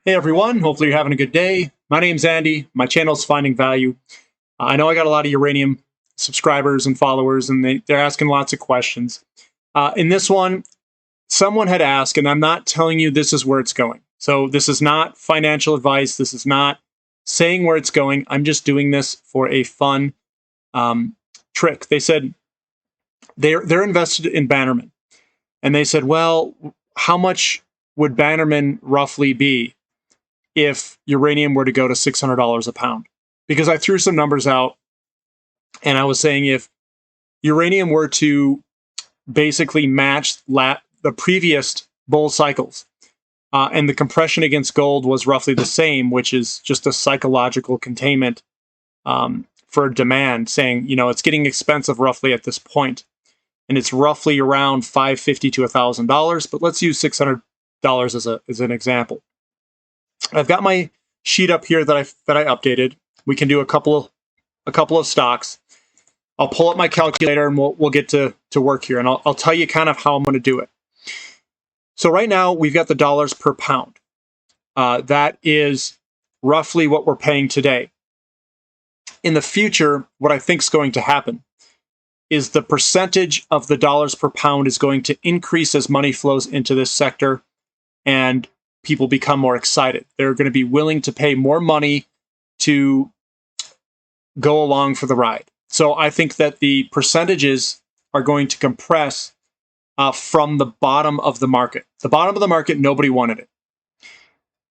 Hey everyone, hopefully you're having a good day. My name's Andy. My channel's Finding Value. I know I got a lot of uranium subscribers and followers, and they're asking lots of questions. In this one, someone had asked, and I'm not telling you this is where it's going. So this is not financial advice. This is not saying where it's going. I'm just doing this for a fun trick. They said they're invested in Bannerman. And they said, well, how much would Bannerman roughly be if uranium were to go to $600 a pound? Because I threw some numbers out and I was saying if uranium were to basically match the previous bull cycles and the compression against gold was roughly the same, which is just a psychological containment for demand, saying, it's getting expensive roughly at this point. And it's roughly around $550 to $1,000, but let's use $600 as an example. I've got my sheet up here that I updated. We can do a couple of stocks. I'll pull up my calculator and we'll get to work here, and I'll tell you kind of how I'm going to do it. So right now we've got the dollars per pound. That is roughly what we're paying today. In the future, what I think is going to happen is the percentage of the dollars per pound is going to increase as money flows into this sector and people become more excited. They're going to be willing to pay more money to go along for the ride. So I think that the percentages are going to compress from the bottom of the market. The bottom of the market, nobody wanted it.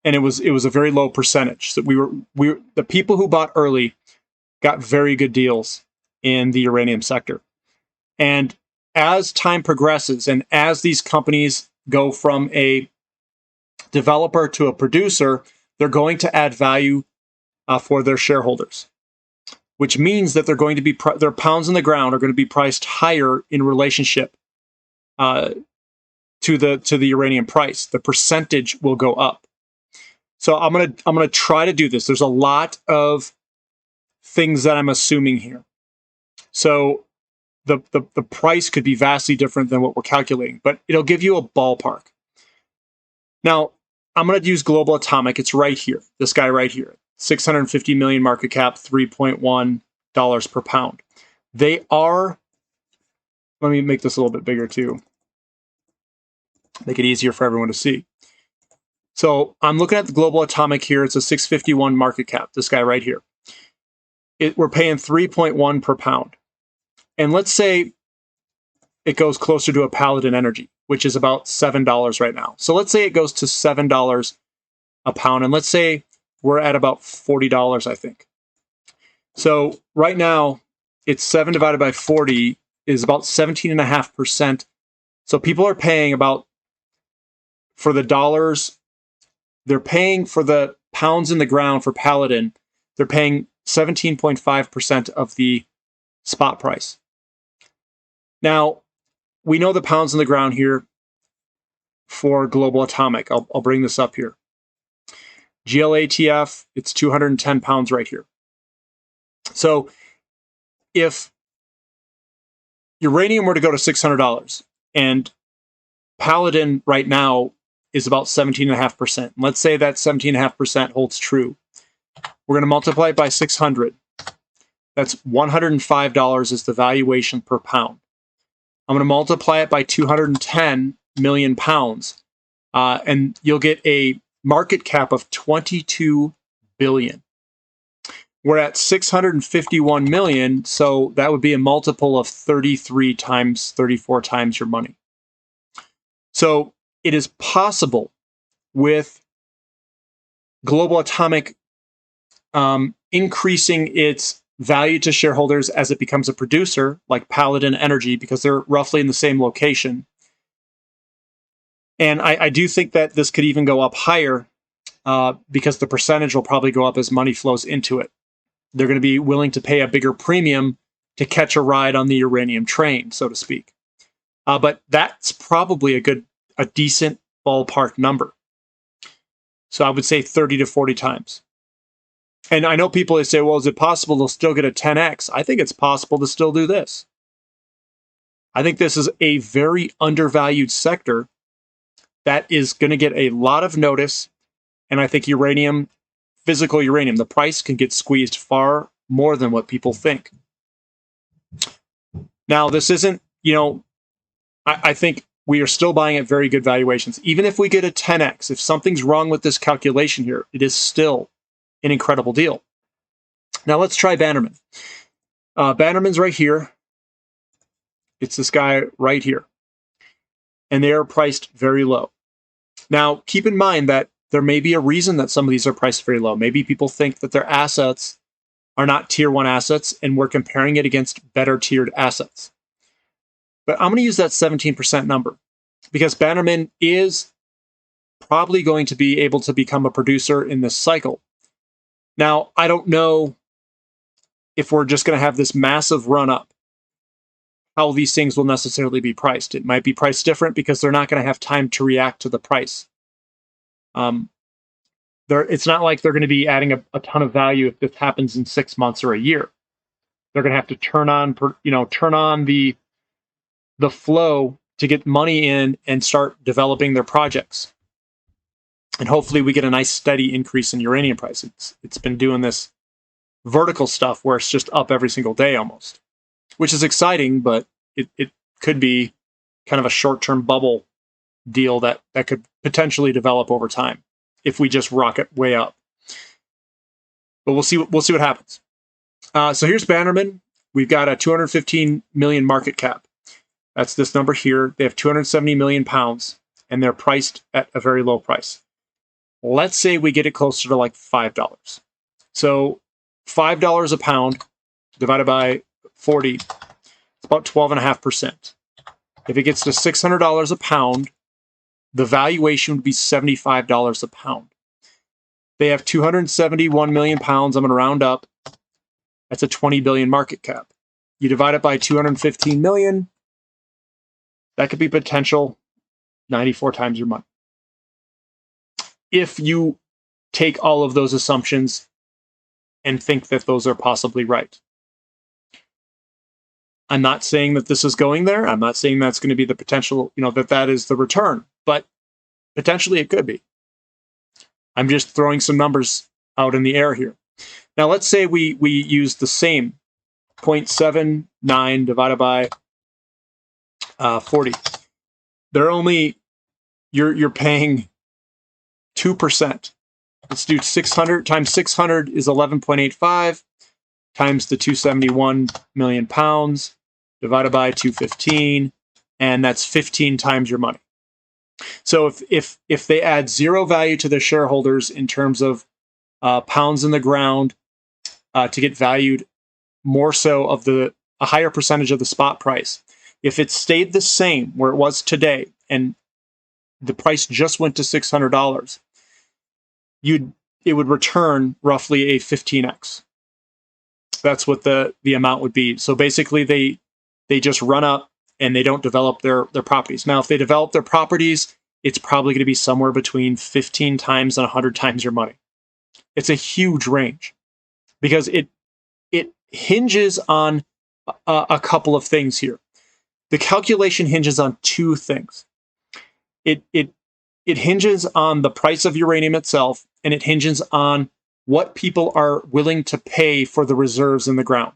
And it was a very low percentage. So the people who bought early got very good deals in the uranium sector. And as time progresses and as these companies go from a developer to a producer, they're going to add value for their shareholders, which means that they're going to be their pounds in the ground are going to be priced higher in relationship to the uranium price. The percentage will go up. So I'm gonna try to do this. There's a lot of things that I'm assuming here. So the price could be vastly different than what we're calculating, but it'll give you a ballpark. Now, I'm going to use Global Atomic. It's right here. This guy right here. 650 million market cap, $3.1 per pound. They are, let me make this a little bit bigger too. Make it easier for everyone to see. So I'm looking at the Global Atomic here. It's a 651 market cap. This guy right here. We're paying 3.1 per pound. And let's say it goes closer to a Paladin Energy, which is about $7 right now. So let's say it goes to $7 a pound. And let's say we're at about $40, I think. So right now, it's 7 divided by 40 is about 17.5%. So people are paying about, for the dollars, they're paying for the pounds in the ground for Paladin, they're paying 17.5% of the spot price. Now, we know the pounds in the ground here for Global Atomic. I'll bring this up here. GLATF, it's 210 pounds right here. So if uranium were to go to $600 and Paladin right now is about 17.5%. Let's say that 17.5% holds true. We're going to multiply it by 600. That's $105 is the valuation per pound. I'm going to multiply it by 210 million pounds, and you'll get a market cap of 22 billion. We're at 651 million, so that would be a multiple of 33 times, 34 times your money. So it is possible with Global Atomic increasing its value to shareholders as it becomes a producer, like Paladin Energy, because they're roughly in the same location. And I do think that this could even go up higher because the percentage will probably go up as money flows into it. They're going to be willing to pay a bigger premium to catch a ride on the uranium train, so to speak. But that's probably a decent ballpark number. So I would say 30 to 40 times. And I know people, they say, well, is it possible they'll still get a 10x? I think it's possible to still do this. I think this is a very undervalued sector that is going to get a lot of notice. And I think uranium, physical uranium, the price can get squeezed far more than what people think. Now, this isn't, I think we are still buying at very good valuations. Even if we get a 10x, if something's wrong with this calculation here, it is still an incredible deal. Now let's try Bannerman. Bannerman's right here. It's this guy right here. And they are priced very low. Now, keep in mind that there may be a reason that some of these are priced very low. Maybe people think that their assets are not tier 1 assets, and we're comparing it against better tiered assets. But I'm going to use that 17% number because Bannerman is probably going to be able to become a producer in this cycle. Now, I don't know if we're just going to have this massive run up, how these things will necessarily be priced. It might be priced different because they're not going to have time to react to the price. It's not like they're going to be adding a ton of value if this happens in 6 months or a year. They're going to have to turn on the flow to get money in and start developing their projects. And hopefully we get a nice steady increase in uranium price. It's been doing this vertical stuff where it's just up every single day almost, which is exciting, but it could be kind of a short-term bubble deal that could potentially develop over time if we just rocket way up. But we'll see what happens. So here's Bannerman. We've got a 215 million market cap. That's this number here. They have 270 million pounds, and they're priced at a very low price. Let's say we get it closer to like $5. So $5 a pound divided by 40, it's about 12.5%. If it gets to $600 a pound, the valuation would be $75 a pound. They have 271 million pounds. I'm going to round up. That's a 20 billion market cap. You divide it by 215 million, that could be potential 94 times your money. If you take all of those assumptions and think that those are possibly right. I'm not saying that this is going there. I'm not saying that's going to be the potential, that is the return, but potentially it could be. I'm just throwing some numbers out in the air here. Now, let's say we use the same 0.79 divided by 40. They're only, you're paying 2%. Let's do 600 times 600 is 11.85 times the 271 million pounds divided by 215, and that's 15 times your money. So if they add zero value to their shareholders in terms of pounds in the ground to get valued more so of a higher percentage of the spot price, if it stayed the same where it was today and the price just went to $600, it would return roughly a 15x. That's what the amount would be. So basically they just run up and they don't develop their properties. Now, if they develop their properties, it's probably going to be somewhere between 15 times and 100 times your money. It's a huge range because it hinges on a couple of things here. The calculation hinges on two things. It hinges on the price of uranium itself, and it hinges on what people are willing to pay for the reserves in the ground.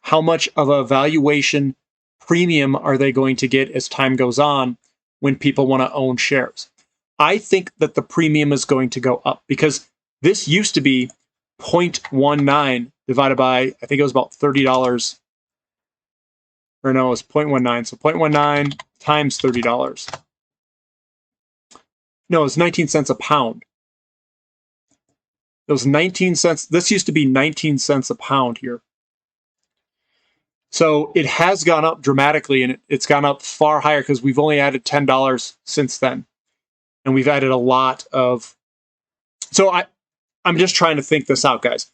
How much of a valuation premium are they going to get as time goes on when people want to own shares? I think that the premium is going to go up because this used to be 0.19 divided by, I think it was about $30. Or no, it was 0.19. So 0.19 times $30. No, it was 19 cents a pound. It was 19 cents. This used to be 19 cents a pound here. So it has gone up dramatically, and it's gone up far higher because we've only added $10 since then. And we've added a lot of... So I'm just trying to think this out, guys.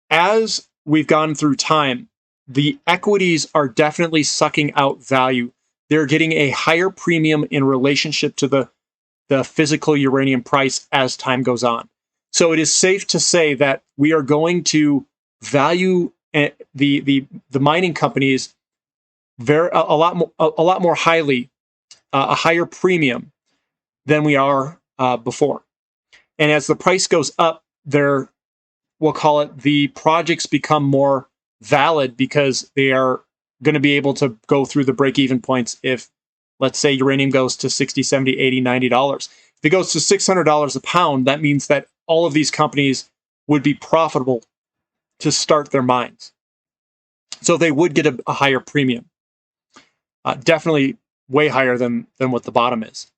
As we've gone through time, the equities are definitely sucking out value. They're getting a higher premium in relationship to the physical uranium price as time goes on. So it is safe to say that we are going to value the mining companies a lot more highly, a higher premium than we are before. And as the price goes up, we'll call it, the projects become more valid because they are going to be able to go through the break-even points if, let's say, uranium goes to $60, $70, $80, $90. If it goes to $600 a pound, that means that all of these companies would be profitable to start their mines. So they would get a higher premium. Definitely way higher than what the bottom is.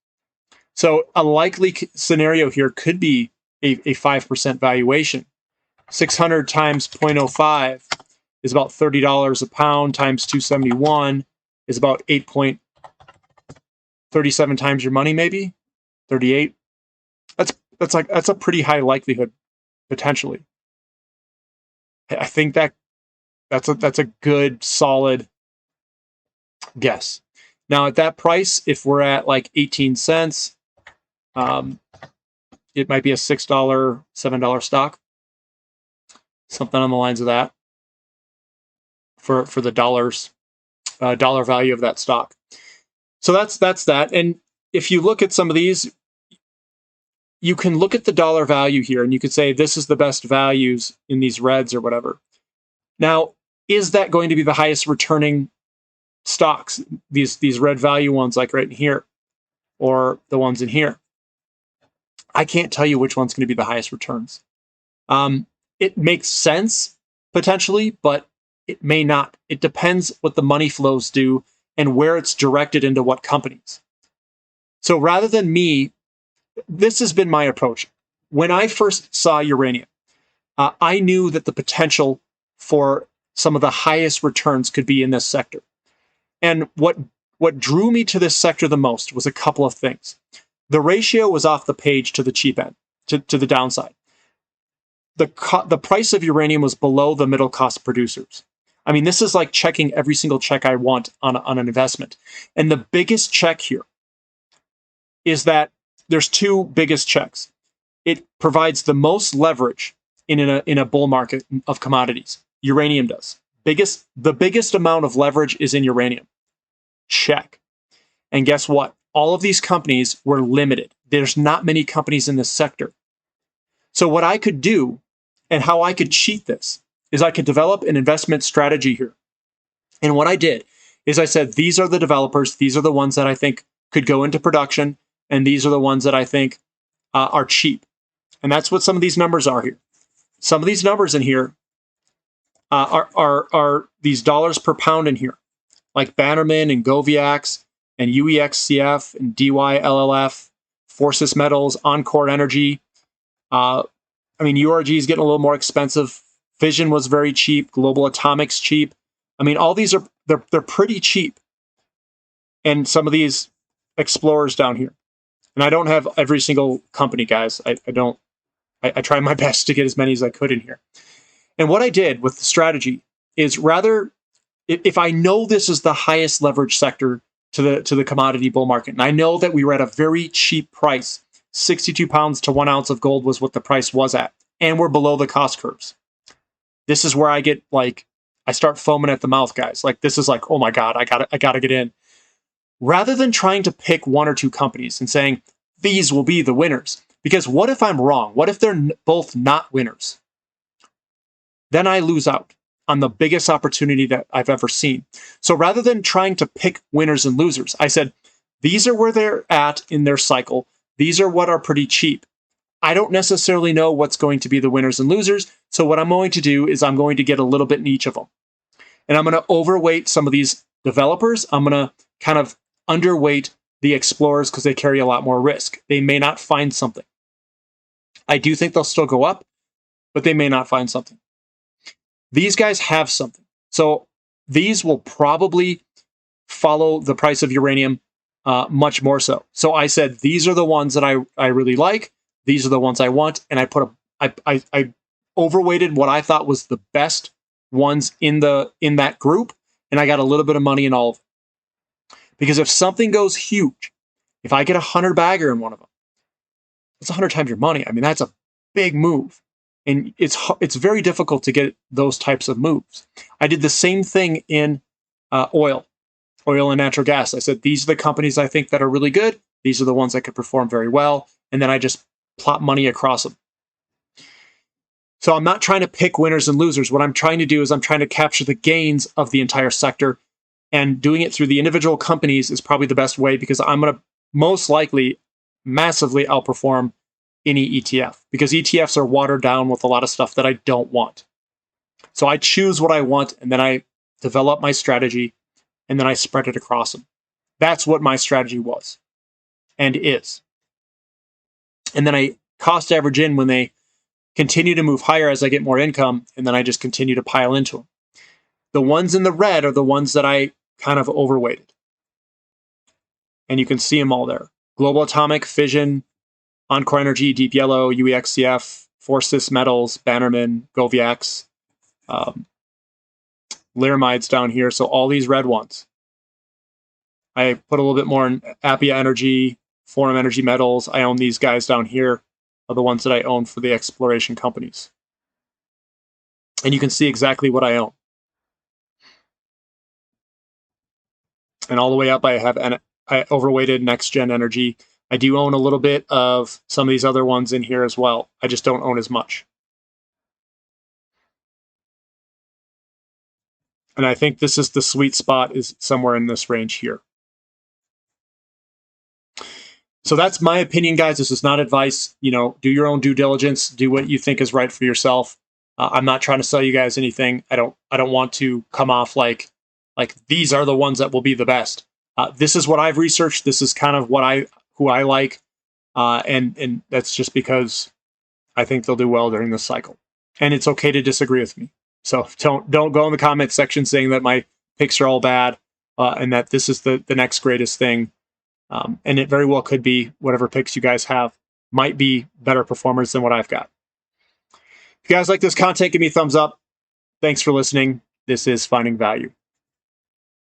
So a likely scenario here could be a 5% valuation. 600 times 0.05 is about $30 a pound, times 271 is about 8.37 times your money, maybe 38. That's a pretty high likelihood, potentially. I think that's a good solid guess. Now at that price, if we're at like 18 cents, it might be a $6, $7 stock, something on the lines of that for the dollar value of that stock. So that's that. And if you look at some of these, you can look at the dollar value here and you could say this is the best values in these reds or whatever. Now, is that going to be the highest returning stocks, these red value ones like right in here, or the ones in here? I can't tell you which one's going to be the highest returns. It makes sense potentially, but it may not. It depends what the money flows do and where it's directed into what companies. So rather than me, this has been my approach. When I first saw uranium, I knew that the potential for some of the highest returns could be in this sector. And what drew me to this sector the most was a couple of things. The ratio was off the page to the cheap end, to the downside. The price of uranium was below the middle cost producers. I mean, this is like checking every single check I want on an investment. And the biggest check here is that there's two biggest checks. It provides the most leverage in a bull market of commodities. Uranium does. The biggest amount of leverage is in uranium. Check. And guess what? All of these companies were limited. There's not many companies in this sector. So what I could do and how I could cheat this is I could develop an investment strategy here. And what I did is I said, these are the developers. These are the ones that I think could go into production. And these are the ones that I think are cheap. And that's what some of these numbers are here. Some of these numbers in here are these dollars per pound in here, like Bannerman and Goviax and UEXCF and DYLLF, Forces Metals, Encore Energy. I mean, URG is getting a little more expensive. Fission was very cheap. Global Atomic's cheap. I mean, all these they're pretty cheap. And some of these explorers down here. And I don't have every single company, guys. I try my best to get as many as I could in here. And what I did with the strategy is rather, if I know this is the highest leverage sector to the commodity bull market, and I know that we were at a very cheap price, 62 pounds to 1 ounce of gold was what the price was at, and we're below the cost curves. This is where I get like, I start foaming at the mouth, guys. Like this is like, oh my God, I gotta get in. Rather than trying to pick one or two companies and saying, these will be the winners. Because what if I'm wrong? What if they're both not winners? Then I lose out on the biggest opportunity that I've ever seen. So rather than trying to pick winners and losers, I said, these are where they're at in their cycle. These are what are pretty cheap. I don't necessarily know what's going to be the winners and losers. So what I'm going to do is I'm going to get a little bit in each of them. And I'm going to overweight some of these developers. I'm going to kind of underweight the explorers because they carry a lot more risk. They may not find something. I do think they'll still go up, but they may not find something. These guys have something. So these will probably follow the price of uranium much more so. So I said, these are the ones that I really like. These are the ones I want. And I overweighted what I thought was the best ones in that group. And I got a little bit of money in all of them. Because if something goes huge, if I get 100 bagger in one of them, that's 100 times your money. I mean, that's a big move. And it's very difficult to get those types of moves. I did the same thing in oil and natural gas. I said, these are the companies I think that are really good. These are the ones that could perform very well. And then I just plot money across them. So I'm not trying to pick winners and losers. What I'm trying to do is I'm trying to capture the gains of the entire sector, and doing it through the individual companies is probably the best way, because I'm going to most likely massively outperform any ETF, because ETFs are watered down with a lot of stuff that I don't want. So I choose what I want, and then I develop my strategy, and then I spread it across them. That's what my strategy was and is. And then I cost average in when they continue to move higher as I get more income, and then I just continue to pile into them. The ones in the red are the ones that I kind of overweighted. And you can see them all there. Global Atomic, Fission, Encore Energy, Deep Yellow, UEXCF, Fortis Metals, Bannerman, Goviax, Lyramides down here. So all these red ones. I put a little bit more in Appia Energy, Forum Energy Metals. I own these guys down here, are the ones that I own for the exploration companies. And you can see exactly what I own. And all the way up, I overweighted Next Gen Energy. I do own a little bit of some of these other ones in here as well. I just don't own as much. And I think this is the sweet spot, is somewhere in this range here. So that's my opinion, guys. This is not advice. Do your own due diligence. Do what you think is right for yourself. I'm not trying to sell you guys anything. I don't want to come off like these are the ones that will be the best. This is what I've researched. This is kind of who I like, and that's just because I think they'll do well during this cycle. And it's okay to disagree with me. So don't go in the comment section saying that my picks are all bad and that this is the next greatest thing. And it very well could be. Whatever picks you guys have might be better performers than what I've got. If you guys like this content, give me a thumbs up. Thanks for listening. This is Finding Value.